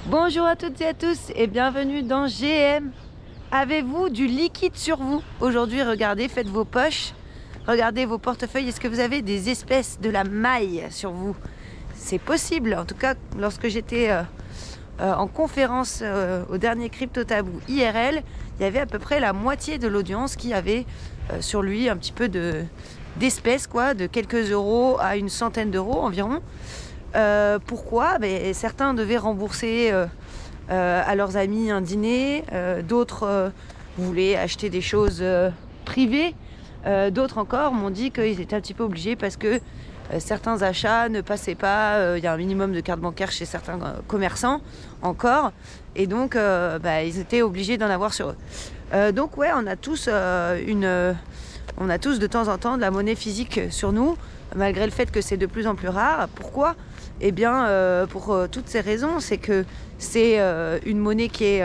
Bonjour à toutes et à tous et bienvenue dans GM. Avez-vous du liquide sur vous? Aujourd'hui, regardez, faites vos poches, regardez vos portefeuilles. Est-ce que vous avez des espèces de la maille sur vous? C'est possible. En tout cas, lorsque j'étais en conférence au dernier Crypto Tabou IRL, il y avait à peu près la moitié de l'audience qui avait sur lui un petit peu d'espèces, quoi, de quelques euros à une centaine d'euros environ. Pourquoi? Certains devaient rembourser à leurs amis un dîner, d'autres voulaient acheter des choses privées, d'autres encore m'ont dit qu'ils étaient un petit peu obligés parce que certains achats ne passaient pas, il y a un minimum de carte bancaire chez certains commerçants encore, et donc ils étaient obligés d'en avoir sur eux. Donc ouais, on a tous de temps en temps de la monnaie physique sur nous, malgré le fait que c'est de plus en plus rare. Pourquoi? Eh bien, pour toutes ces raisons, c'est que c'est une monnaie qui est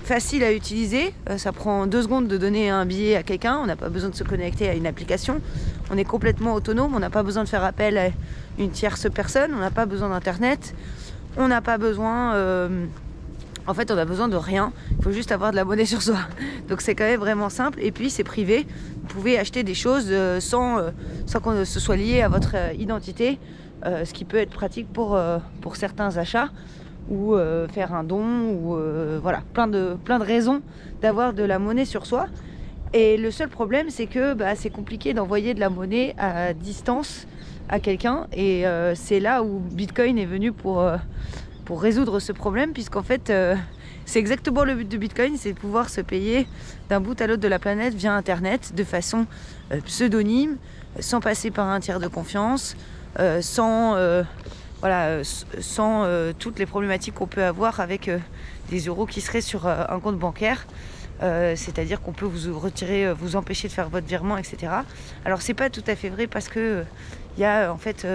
facile à utiliser. Ça prend 2 secondes de donner un billet à quelqu'un. On n'a pas besoin de se connecter à une application. On est complètement autonome. On n'a pas besoin de faire appel à une tierce personne. On n'a pas besoin d'internet. On n'a pas besoin... En fait, on a besoin de rien. Il faut juste avoir de la monnaie sur soi. Donc c'est quand même vraiment simple. Et puis c'est privé. Vous pouvez acheter des choses sans qu'on se soit lié à votre identité. Ce qui peut être pratique pour certains achats ou faire un don ou voilà, plein de raisons d'avoir de la monnaie sur soi. Et le seul problème, c'est que c'est compliqué d'envoyer de la monnaie à distance à quelqu'un, et c'est là où Bitcoin est venu pour résoudre ce problème, puisqu'en fait c'est exactement le but de Bitcoin, c'est de pouvoir se payer d'un bout à l'autre de la planète via Internet de façon pseudonyme, sans passer par un tiers de confiance, sans toutes les problématiques qu'on peut avoir avec des euros qui seraient sur un compte bancaire. C'est-à-dire qu'on peut vous retirer, vous empêcher de faire votre virement, etc. Alors c'est pas tout à fait vrai, parce que il y a en fait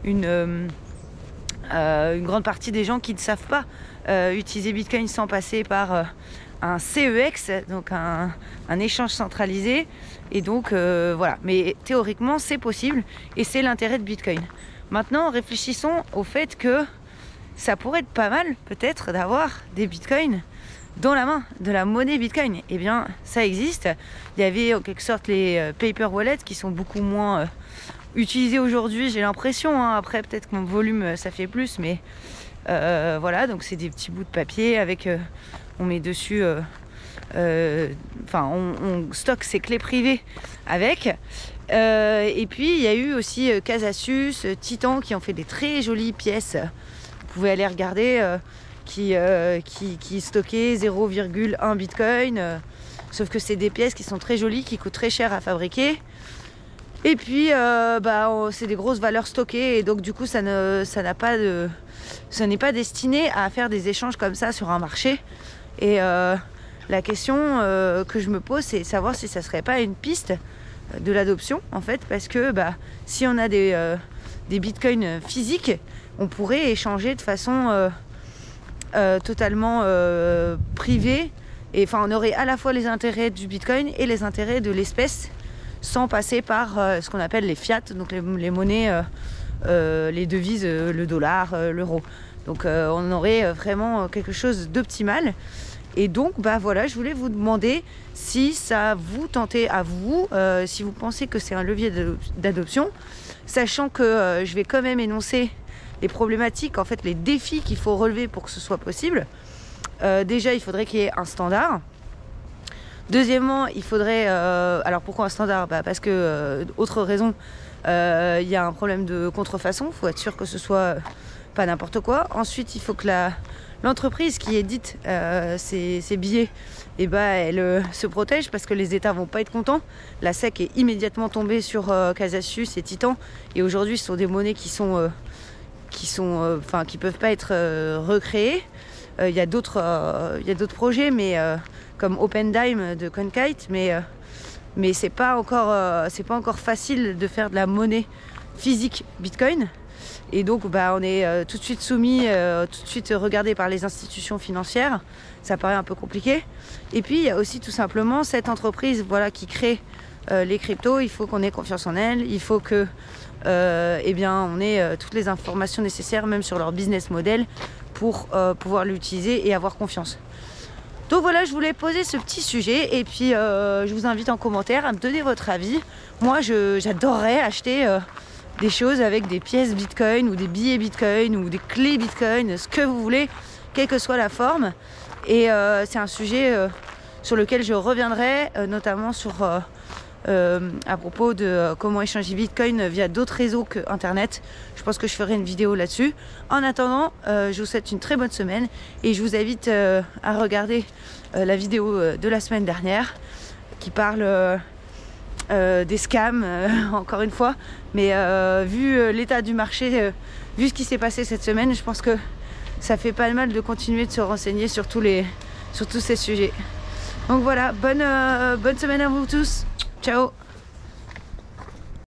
une grande partie des gens qui ne savent pas utiliser Bitcoin sans passer par un CEX, donc un échange centralisé. Et donc voilà, mais théoriquement c'est possible, et c'est l'intérêt de Bitcoin. Maintenant, réfléchissons au fait que ça pourrait être pas mal peut-être d'avoir des Bitcoins dans la main, de la monnaie Bitcoin. Eh bien, ça existe. Il y avait en quelque sorte les paper wallets qui sont beaucoup moins utilisés aujourd'hui, j'ai l'impression, hein. Après, peut-être que mon volume, ça fait plus, mais voilà, donc c'est des petits bouts de papier avec... on met dessus... on stocke ses clés privées avec. Et puis, il y a eu aussi Casasus, Titan, qui ont fait des très jolies pièces. Vous pouvez aller regarder... qui stockait 0,1 Bitcoin, sauf que c'est des pièces qui sont très jolies, qui coûtent très cher à fabriquer, et puis c'est des grosses valeurs stockées, et donc du coup ça n'est pas destiné à faire des échanges comme ça sur un marché. Et la question que je me pose, c'est savoir si ça serait pas une piste de l'adoption, en fait, parce que si on a des bitcoins physiques, on pourrait échanger de façon totalement privé, et enfin on aurait à la fois les intérêts du Bitcoin et les intérêts de l'espèce, sans passer par ce qu'on appelle les fiat, donc les monnaies, les devises, le dollar, l'euro. Donc on aurait vraiment quelque chose d'optimal. Et donc voilà, je voulais vous demander si ça vous tentait à vous, si vous pensez que c'est un levier d'adoption, sachant que je vais quand même énoncer les problématiques, en fait les défis qu'il faut relever pour que ce soit possible. Déjà, il faudrait qu'il y ait un standard. Deuxièmement, il faudrait... alors pourquoi un standard? Parce que, autre raison, il y a un problème de contrefaçon. Il faut être sûr que ce soit pas n'importe quoi. Ensuite, il faut que l'entreprise qui édite ces billets, elle se protège, parce que les États vont pas être contents. La SEC est immédiatement tombée sur Casasus et Titan, et aujourd'hui ce sont des monnaies qui peuvent pas être recréées. Il y a d'autres projets, mais comme OpenDime de CoinKite, mais c'est pas encore facile de faire de la monnaie physique Bitcoin. Et donc on est tout de suite soumis, tout de suite regardé par les institutions financières. Ça paraît un peu compliqué. Et puis il y a aussi tout simplement cette entreprise, voilà, qui crée les cryptos. Il faut qu'on ait confiance en elle, il faut que on ait toutes les informations nécessaires, même sur leur business model, pour pouvoir l'utiliser et avoir confiance. Donc voilà, je voulais poser ce petit sujet et puis je vous invite en commentaire à me donner votre avis. Moi, j'adorerais acheter des choses avec des pièces Bitcoin ou des billets Bitcoin ou des clés Bitcoin, ce que vous voulez, quelle que soit la forme. Et c'est un sujet sur lequel je reviendrai, notamment sur à propos de comment échanger Bitcoin via d'autres réseaux que Internet. Je pense que je ferai une vidéo là-dessus. En attendant, je vous souhaite une très bonne semaine et je vous invite à regarder la vidéo de la semaine dernière qui parle des scams, encore une fois. Mais vu l'état du marché, vu ce qui s'est passé cette semaine, je pense que ça fait pas mal de continuer de se renseigner sur tous ces sujets. Donc voilà, bonne semaine à vous tous. Ciao.